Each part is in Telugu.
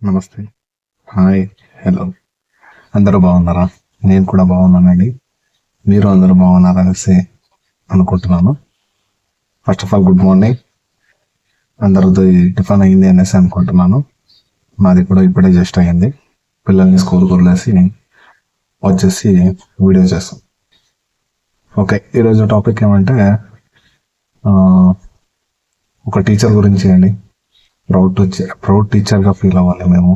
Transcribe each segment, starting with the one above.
నమస్తే. హాయ్. హలో. అందరూ బాగున్నారా? నేను కూడా బాగున్నానండి. మీరు అందరూ బాగున్నారనేసి అనుకుంటున్నాను. First of all good morning. అందరిది టిఫిన్ అయింది అనేసి అనుకుంటున్నాను. నాది కూడా ఇప్పుడే జస్ట్ అయింది. పిల్లల్ని స్కూల్కి వదిలేసి వచ్చేసి వీడియో చేస్తాం. ఓకే, ఈరోజు టాపిక్ ఏమంటే ఆ, ఒక టీచర్ గురించి అండి. ప్రౌడ్ టీచర్గా ఫీల్ అవ్వాలి మేము.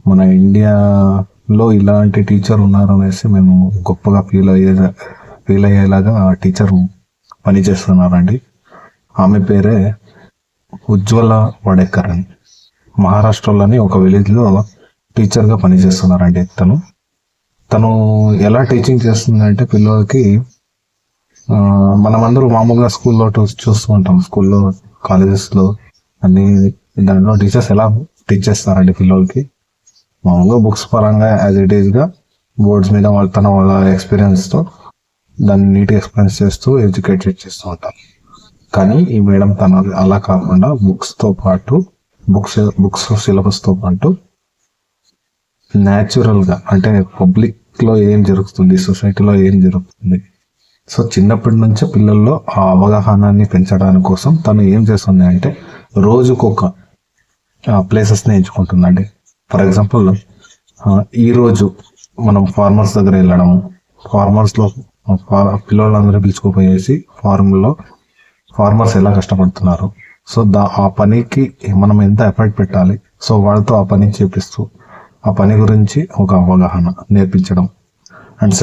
మన ఇండియాలో ఇలాంటి టీచర్ ఉన్నారనేసి మేము గొప్పగా ఫీల్ అయ్యేలాగా ఆ టీచర్ పనిచేస్తున్నారండి. ఆమె పేరే ఉజ్వల వడేకర్ అని. మహారాష్ట్రలోని ఒక విలేజ్లో టీచర్గా పనిచేస్తున్నారండి. తను ఎలా టీచింగ్ చేస్తుందంటే పిల్లలకి మనమందరూ మామూలుగా స్కూల్లో చూస్తూ ఉంటాం. స్కూల్లో, కాలేజెస్లో అన్ని దాంట్లో టీచర్స్ ఎలా టీచ్ చేస్తారండి పిల్లలకి. మామూలుగా బుక్స్ పరంగా యాజ్ ఇట్ ఈస్గా బోర్డ్స్ మీద వాళ్ళ ఎక్స్పీరియన్స్తో దాన్ని నీట్గా ఎక్స్ప్లెయిన్ చేస్తూ ఎడ్యుకేట్ చేస్తూ ఉంటారు. కానీ ఈ మేడం తన అలా కాకుండా బుక్స్ సిలబస్తో పాటు న్యాచురల్గా, అంటే పబ్లిక్లో ఏం జరుగుతుంది, సొసైటీలో ఏం జరుగుతుంది, సో చిన్నప్పటి నుంచే పిల్లల్లో ఆ అవగాహనాన్ని పెంచడానికి కోసం తను ఏం చేస్తుంది అంటే రోజుకొక ప్లేసెస్ని ఎంచుకుంటుందండి. ఫర్ ఎగ్జాంపుల్, ఈరోజు మనం ఫార్మర్స్ దగ్గర వెళ్ళడము, ఫార్మర్స్లో పిల్లలందరూ పిలుచుకుపోయేసి ఫార్మర్స్ ఎలా కష్టపడుతున్నారు, సో ఆ పనికి మనం ఎంత ఎఫర్ట్ పెట్టాలి, సో వాళ్ళతో ఆ పని చేపిస్తూ ఆ పని గురించి ఒక అవగాహన నేర్పించడం. అండ్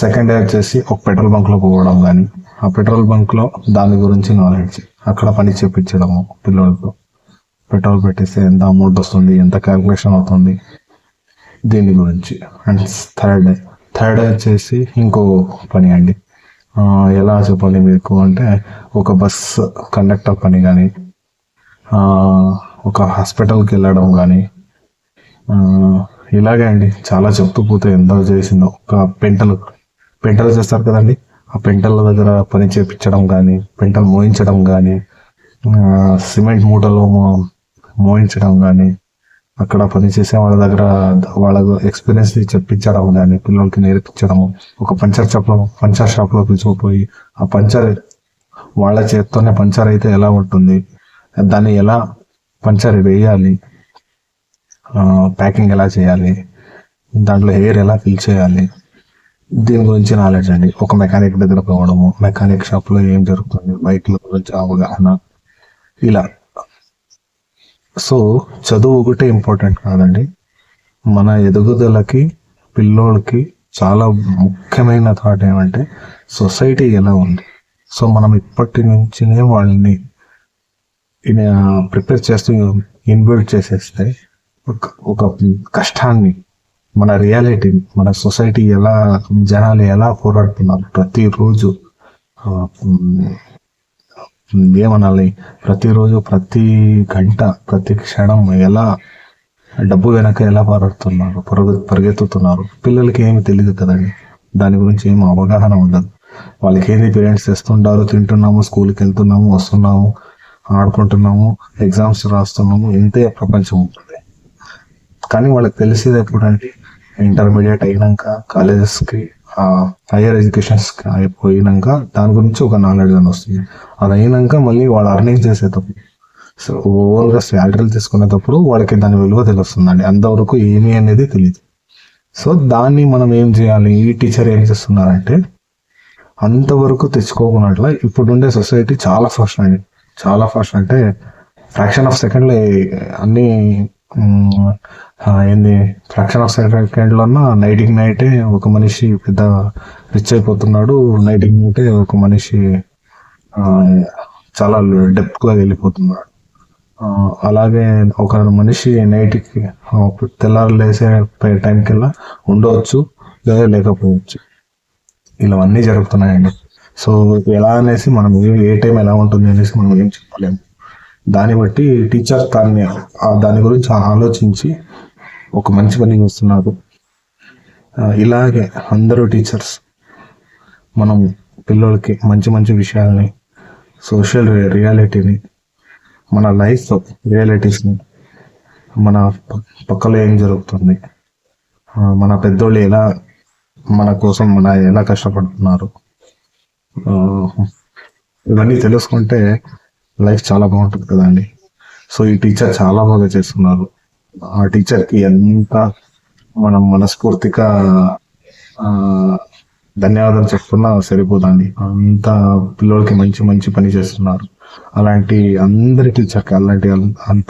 సెకండ్ డే వచ్చేసి ఒక పెట్రోల్ బంక్లో పోవడం, కానీ ఆ పెట్రోల్ బంక్లో దాని గురించి నాలెడ్జ్, అక్కడ పని చేపించడము పిల్లలతో. పెట్రోల్ పెట్టేస్తే ఎంత అమౌంట్ వస్తుంది, ఎంత క్యాల్కులేషన్ అవుతుంది, దీని గురించి. అండ్ థర్డ్ డే వచ్చేసి ఇంకో పని అండి. ఎలా చెప్పాలి మీకు అంటే, ఒక బస్ కండక్టర్ పని కానీ, ఒక హాస్పిటల్కి వెళ్ళడం కానీ, ఇలాగే అండి చాలా చెప్తూ పోతే ఎంతో చేసిందో. ఒక పెంటలు చేస్తారు కదండి, ఆ పెంటల దగ్గర పని చేపించడం కానీ, పెంటలు మోయించడం కానీ, సిమెంట్ మూటలు మోయించడం కానీ, అక్కడ పనిచేసే వాళ్ళ దగ్గర వాళ్ళ ఎక్స్పీరియన్స్ చెప్పించడం కానీ, పిల్లలకి నేర్పించడము. ఒక పంచర్ షాప్లో పిలుచుకుపోయి ఆ పంచర్ వాళ్ళ చేత్తోనే పంచర్ అయితే ఎలా ఉంటుంది, దాన్ని ఎలా పంచర్ వేయాలి, ప్యాకింగ్ ఎలా చేయాలి, దాంట్లో ఎయిర్ ఎలా ఫిల్ చేయాలి, దీని గురించి నాలెడ్జ్ అండి. ఒక మెకానిక్ దగ్గర పోవడము, మెకానిక్ షాప్లో ఏం జరుగుతుంది, బైక్ల గురించి అవగాహన, ఇలా. సో చదువు ఒకటే ఇంపార్టెంట్ కాదండి, మన ఎదుగుదలకి పిల్లోళ్ళకి చాలా ముఖ్యమైన థాట్ ఏమంటే సొసైటీ ఎలా ఉంది. సో మనం ఇప్పటి నుంచినే వాళ్ళని ప్రిపేర్ చేస్తూ ఇన్వాల్వ్ చేసేస్తే ఒక కష్టాన్ని, మన రియాలిటీని, మన సొసైటీ జనాలు ఎలా పోరాడుతున్నారు ప్రతిరోజు, ఏమనాలి, ప్రతిరోజు, ప్రతి గంట, ప్రతి క్షణం ఎలా డబ్బు వెనక ఎలా పరిగెత్తుతున్నారు. పిల్లలకి ఏమి తెలియదు కదండి, దాని గురించి ఏమి అవగాహన ఉండదు. వాళ్ళకి ఏంది, పేరెంట్స్ తెస్తుంటారు, తింటున్నాము, స్కూల్కి వెళ్తున్నాము, వస్తున్నాము, ఆడుకుంటున్నాము, ఎగ్జామ్స్ రాస్తున్నాము, ఇంతే ప్రపంచం ఉంటుంది. కానీ వాళ్ళకి తెలిసేది ఎప్పుడంటే ఇంటర్మీడియట్ అయినాక, కాలేజెస్కి, హైయర్ ఎడ్యుకేషన్స్కి అయిపోయినాక దాని గురించి ఒక నాలెడ్జ్ అని వస్తుంది. అది అయినాక మళ్ళీ వాళ్ళు అర్నింగ్ చేసేటప్పుడు, సో ఓవర్గా శాలరీలు తీసుకునేటప్పుడు వాళ్ళకి దాని విలువ తెలుస్తుందండి. అంతవరకు ఏమి అనేది తెలియదు. సో దాన్ని మనం ఏం చేయాలి, ఈ టీచర్ ఏం చేస్తున్నారంటే అంతవరకు తెచ్చుకోకున్నట్ల ఇప్పుడుండే సొసైటీ చాలా ఫాస్ట్ అంటే ఫ్రాక్షన్ ఆఫ్ సెకండ్లో అన్నీ ఏంది, ఫ్రాక్షన్ ఆఫ్ సెకండ్లోన్నా నైట్కి నైటే ఒక మనిషి పెద్ద రిచ్ అయిపోతున్నాడు, నైట్కి నైటే ఒక మనిషి చాలా డెప్త్గా వెళ్ళిపోతున్నాడు. అలాగే ఒక మనిషి నైట్కి తెల్లారు లేసే టైంకల్లా ఉండవచ్చు, లేదా లేకపోవచ్చు. ఇలా అన్నీ జరుగుతున్నాయండి. సో ఎలా అనేసి మనం ఏ టైం ఎలా ఉంటుంది అనేసి మనం ఏం చెప్పలేము. దాన్ని బట్టి టీచర్ దాని గురించి ఆలోచించి ఒక మంచి పని చేస్తున్నారు. ఇలాగే అందరూ టీచర్స్ మనం పిల్లలకి మంచి విషయాల్ని, సోషల్ రియాలిటీని, మన లైఫ్ రియాలిటీస్ని మన పక్కలో ఏం జరుగుతుంది, మన పెద్దోళ్ళు ఎలా మన కోసం ఎలా కష్టపడుతున్నారు, ఆ, ఇవన్నీ తెలుసుకుంటే లైఫ్ చాలా బాగుంటుంది కదండి. సో ఈ టీచర్ చాలా బాగా చేస్తున్నారు. ఆ టీచర్కి ఎంత మనం మనస్ఫూర్తిగా ఆ, ధన్యవాదాలు చెప్పుకున్నా సరిపోదండి. అంత పిల్లలకి మంచి మంచి పని చేస్తున్నారు. అలాంటి అందరి టీచర్కి, అలాంటి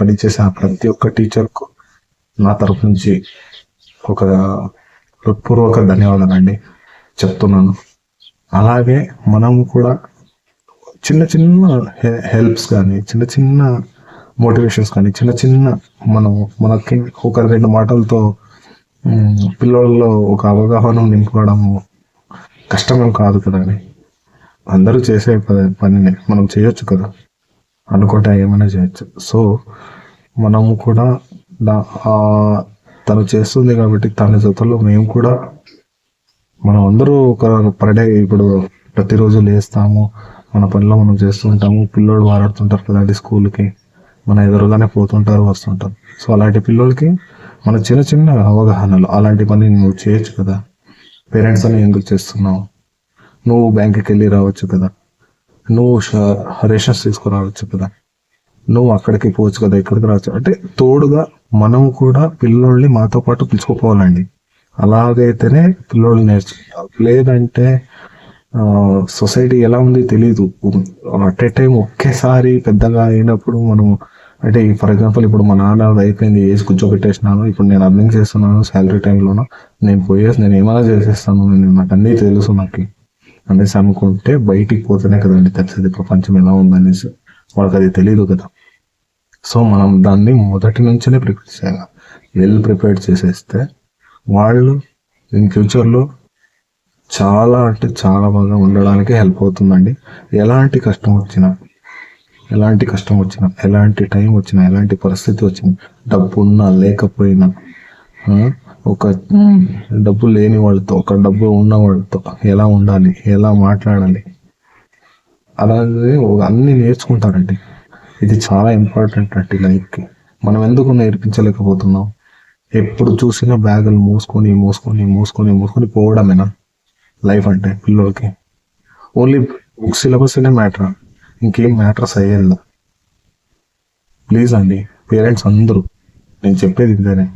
పని చేసిన ప్రతి ఒక్క టీచర్కు నా తరపు నుంచి ఒక హృత్పూర్వక ధన్యవాదాలు అండి చెప్తున్నాను. అలాగే మనం కూడా చిన్న చిన్న హెల్ప్స్ కానీ, చిన్న చిన్న మోటివేషన్స్ కానీ, చిన్న చిన్న మనం మనకి ఒక రెండు మాటలతో పిల్లల్లో ఒక అవగాహన నింపుకోవడము కష్టమేం కాదు కదండి. అందరూ చేసే పనిని మనం చేయొచ్చు కదా, అనుకుంటే ఏమైనా చేయొచ్చు. సో మనము కూడా తను చేస్తుంది కాబట్టి తన జతలో మేము కూడా, మనం అందరూ ఒక పర్ డే ఇప్పుడు ప్రతిరోజు లేస్తాము, మన పనిలో మనం చేస్తూ ఉంటాము. పిల్లోడు వాడుతుంటారు కదండి స్కూల్కి, మన ఎదురుగానే పోతుంటారు వస్తుంటారు. సో అలాంటి పిల్లలకి మన చిన్న చిన్న అవగాహనలు అలాంటి పని నువ్వు చేయొచ్చు కదా. పేరెంట్స్ అని ఎందుకు చేస్తున్నావు, నువ్వు బ్యాంక్కి వెళ్ళి రావచ్చు కదా, నువ్వు రేషన్స్ తీసుకురావచ్చు కదా, నువ్వు అక్కడికి పోవచ్చు కదా, ఇక్కడికి రావచ్చు అంటే తోడుగా మనం కూడా పిల్లోళ్ళని మాతో పాటు పిలుచుకోపోవాలండి. అలాగైతేనే పిల్లోళ్ళు నేర్చుకుంటారు. లేదంటే సొసైటీ ఎలా ఉంది తెలీదు. అట్ ఏ టైం ఒకేసారి పెద్దగా అయినప్పుడు మనం అంటే ఫర్ ఎగ్జాంపుల్ ఇప్పుడు మా నాన్న అయిపోయింది, ఏజ్ కూర్చోబెట్టేసినాను, ఇప్పుడు నేను అర్నింగ్ చేస్తున్నాను శాలరీ టైంలోనూ, నేను ఏమైనా చేసేస్తాను, నాకు అన్నీ తెలుసు నాకు అనేసి అనుకుంటే బయటికి పోతేనే కదండి తెలిసేది ప్రపంచం ఎలా ఉందనేసి. వాళ్ళకి అది తెలియదు కదా. సో మనం దాన్ని మొదటి నుంచినే ప్రిపేర్ చేయాలి. ప్రిపేర్ చేసేస్తే వాళ్ళు ఇన్ ఫ్యూచర్లో చాలా అంటే చాలా బాగా ఉండడానికి హెల్ప్ అవుతుందండి. ఎలాంటి కష్టం వచ్చినా, ఎలాంటి టైం వచ్చినా, ఎలాంటి పరిస్థితి వచ్చినా, డబ్బు ఉన్నా లేకపోయినా, ఒక డబ్బు లేని వాళ్ళతో, ఒక డబ్బు ఉన్న వాళ్ళతో ఎలా ఉండాలి, ఎలా మాట్లాడాలి, అలాగే అన్నీ నేర్చుకుంటారండి. ఇది చాలా ఇంపార్టెంట్ అండి లైఫ్కి. మనం ఎందుకు నేర్పించలేకపోతున్నాం? ఎప్పుడు చూసినా బ్యాగులు మూసుకొని పోవడమేనా లైఫ్ అంటే పిల్లలకి? ఓన్లీ బుక్ సిలబస్నే మ్యాటర్, ఇంకేం మ్యాటర్స్ అయ్యేదా? ప్లీజ్ అండి పేరెంట్స్ అందరూ, నేను చెప్పేది ఇంతేనే,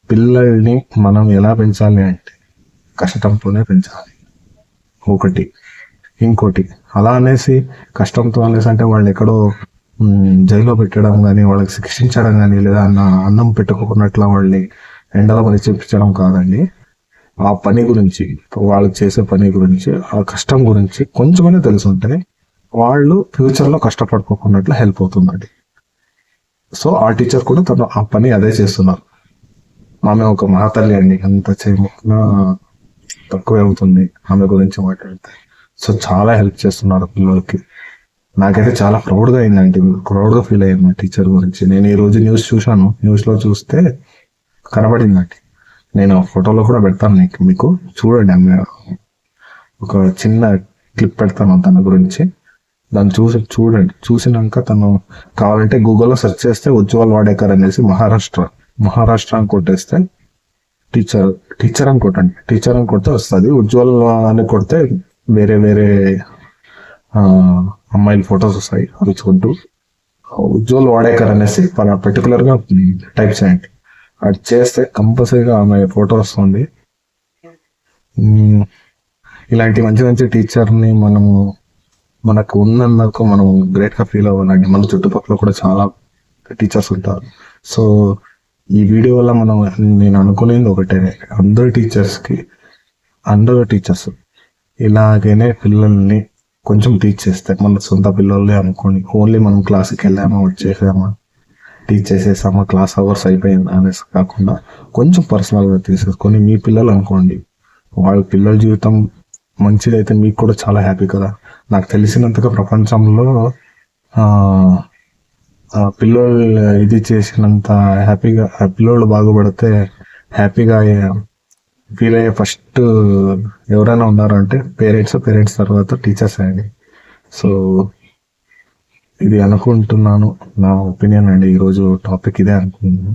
పిల్లల్ని మనం ఎలా పెంచాలి అంటే కష్టంతోనే పెంచాలి. ఇంకోటి అలా అనేసి కష్టంతో అనేసి అంటే వాళ్ళు ఎక్కడో జైల్లో పెట్టడం కానీ, వాళ్ళకి శిక్షించడం కానీ, లేదా అన్నం పెట్టుకోకున్నట్ల వాళ్ళని ఎండలో పని చేపించడం కాదండి. ఆ పని గురించి, వాళ్ళు చేసే పని గురించి, ఆ కష్టం గురించి కొంచెమైనా తెలుసుంటే వాళ్ళు ఫ్యూచర్లో కష్టపడుకోకున్నట్లు హెల్ప్ అవుతుందండి. సో ఆ టీచర్ కూడా తను ఆ పని అదే చేస్తున్నారు. ఆమె ఒక మహాతల్లి అండి, అంత చేయకుండా తక్కువే అవుతుంది ఆమె గురించి మాట్లాడితే. సో చాలా హెల్ప్ చేస్తున్నారు పిల్లలకి. నాకైతే చాలా ప్రౌడ్గా అయిందండి, ప్రౌడ్గా ఫీల్ అయ్యింది టీచర్ గురించి. నేను ఈ రోజు న్యూస్లో చూస్తే కనబడిందండి. నేను ఫోటోలో కూడా పెడతాను మీకు చూడండి. ఆమె ఒక చిన్న క్లిప్ పెడతాను తన గురించి, దాన్ని చూడండి. చూసినాక తను కావాలంటే గూగుల్లో సెర్చ్ చేస్తే ఉజ్వల్ వాడేకర్ అనేసి మహారాష్ట్ర అని కొట్టేస్తే టీచర్ అని కొడితే వస్తుంది. ఉజ్వల్ అని కొడితే వేరే అమ్మాయిల ఫొటోస్ వస్తాయి, అవి చూడ్డు. ఉజ్వల్ వాడేకర్ అనేసి పర్టికులర్గా టైప్ చేయండి. అది చేస్తే కంపల్సరీగా ఆమె ఫోటో వస్తుంది. ఇలాంటి మంచి మంచి టీచర్ని మనకు ఉన్నందుకు మనం గ్రేట్గా ఫీల్ అవ్వాలండి. మన చుట్టుపక్కల కూడా చాలా టీచర్స్ ఉంటారు. సో ఈ వీడియో వల్ల నేను అనుకునేది ఒకటే, అందరు టీచర్స్ ఇలాగనే పిల్లల్ని కొంచెం టీచ్ చేస్తే, మన సొంత పిల్లల్ని అనుకోండి, ఓన్లీ మనం క్లాస్కి వెళ్ళామా, వచ్చేసామా, టీచ్ చేసేసామా, క్లాస్ అవర్స్ అయిపోయింది అనేసి కాకుండా కొంచెం పర్సనల్గా తీసేసుకొని మీ పిల్లలు అనుకోండి, వాళ్ళ పిల్లల జీవితం మంచిదైతే మీకు కూడా చాలా హ్యాపీ కదా. నాకు తెలిసినంతగా ప్రపంచంలో పిల్లోళ్ళు ఇది చేసినంత హ్యాపీగా, పిల్లోళ్ళు బాగుపడితే హ్యాపీగా ఫీల్ అయ్యే ఫస్ట్ ఎవరైనా ఉన్నారంటే పేరెంట్స్ తర్వాత టీచర్స్ అండి. సో ఇది అనుకుంటున్నాను, నా ఒపీనియన్ అండి. ఈరోజు టాపిక్ ఇదే అనుకుంటున్నాను.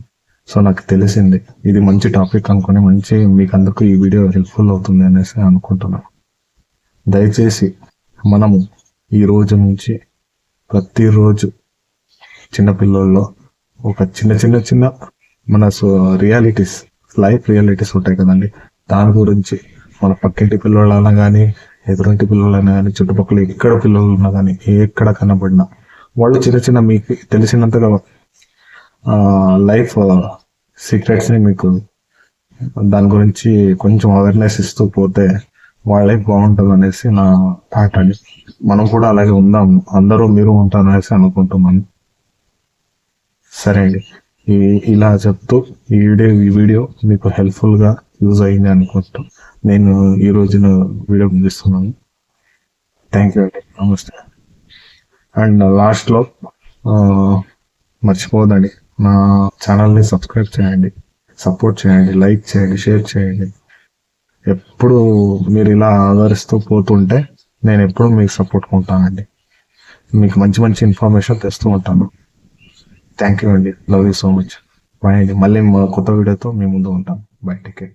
సో నాకు తెలిసింది ఇది మంచి టాపిక్ అనుకుని మంచి మీకు అందరికీ ఈ వీడియో హెల్ప్ఫుల్ అవుతుంది అనేసి అనుకుంటున్నాను. దయచేసి మనము ఈ రోజు నుంచి ప్రతిరోజు చిన్నపిల్లల్లో ఒక చిన్న చిన్న చిన్న మన రియాలిటీస్, లైఫ్ రియాలిటీస్ ఉంటాయి కదండి, దాని గురించి మన పక్కింటి పిల్లలైనా కానీ, ఎదురింటి పిల్లలైనా కానీ, చుట్టుపక్కల ఎక్కడ పిల్లలు ఉన్నా కానీ, ఎక్కడ కనబడినా వాళ్ళు చిన్న చిన్న మీకు తెలిసినంతగా లైఫ్ సీక్రెట్స్ని మీకు దాని గురించి కొంచెం అవేర్నెస్ ఇస్తూ పోతే వాళ్ళ లైఫ్ బాగుంటుంది అనేసి నా థాట్ అండి. మనం కూడా అలాగే ఉందాం, అందరూ మీరు ఉంటారు అనేసి అనుకుంటున్నాను. సరే అండి, ఇలా చెప్తూ ఈ వీడియో మీకు హెల్ప్ఫుల్గా యూజ్ అయింది అనుకుంటూ నేను ఈ రోజున వీడియో ముగిస్తున్నాను. థ్యాంక్ యూ అండి, నమస్తే. అండ్ లాస్ట్లో మర్చిపోదండి, నా ఛానల్ని సబ్స్క్రైబ్ చేయండి, సపోర్ట్ చేయండి, లైక్ చేయండి, షేర్ చేయండి. ఎప్పుడు మీరు ఇలా ఆదరిస్తూ పోతుంటే నేను ఎప్పుడు మీకు సపోర్ట్ ఉంటానండి. మీకు మంచి మంచి ఇన్ఫర్మేషన్ తెస్తూ ఉంటాను. థ్యాంక్ యూ అండి, love you so much. Bye అండి, మళ్ళీ కొత్త వీడియోతో మీ ముందు ఉంటాం. Bye, take care.